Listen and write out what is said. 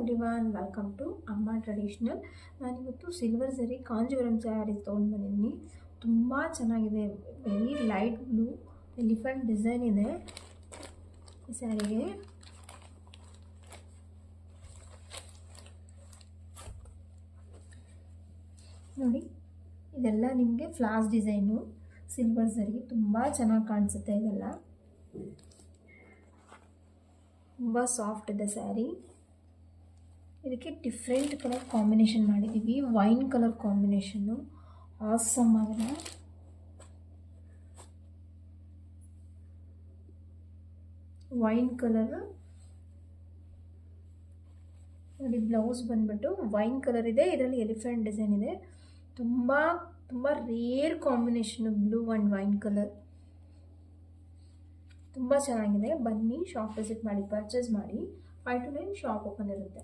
Everyone, welcome to ಅಮ್ಮ traditional. ನಾನಿವತ್ತು silver ಝರಿ ಕಾಂಜೀವರಂ ಸ್ಯಾರಿ ತೊಗೊಂಡು ಬಂದಿದ್ದೀನಿ. ತುಂಬ ಚೆನ್ನಾಗಿದೆ. Very light blue elephant design ಇದೆ ಈ ಸ್ಯಾರಿಗೆ. ನೋಡಿ, ಇದೆಲ್ಲ ನಿಮಗೆ ಫ್ಲಾಸ್ ಡಿಸೈನು, ಸಿಲ್ವರ್ ಝರಿ ತುಂಬ ಚೆನ್ನಾಗಿ ಕಾಣಿಸುತ್ತೆ. ಇದೆಲ್ಲ ತುಂಬ ಸಾಫ್ಟ್ ಇದೆ ಸ್ಯಾರಿ. ಇದಕ್ಕೆ ಡಿಫ್ರೆಂಟ್ ಕಲರ್ ಕಾಂಬಿನೇಷನ್ ಮಾಡಿದ್ದೀವಿ. ವೈನ್ ಕಲರ್ ಕಾಂಬಿನೇಷನ್ನು ಆಸಮ್ ಆಗಿದೆ. ವೈನ್ ಕಲರ್ ನೋಡಿ, ಬ್ಲೌಸ್ ಬಂದ್ಬಿಟ್ಟು ವೈನ್ ಕಲರ್ ಇದೆ. ಇದರಲ್ಲಿ ಎಲಿಫೆಂಟ್ ಡಿಸೈನ್ ಇದೆ. ತುಂಬ ತುಂಬ rare combination, blue and wine colour. ತುಂಬ ಚೆನ್ನಾಗಿದೆ. ಬನ್ನಿ, ಶಾಪ್ ವಿಸಿಟ್ ಮಾಡಿ ಪರ್ಚೇಸ್ ಮಾಡಿ. 5 to 9 ಶಾಪ್ ಓಪನ್ ಇರುತ್ತೆ.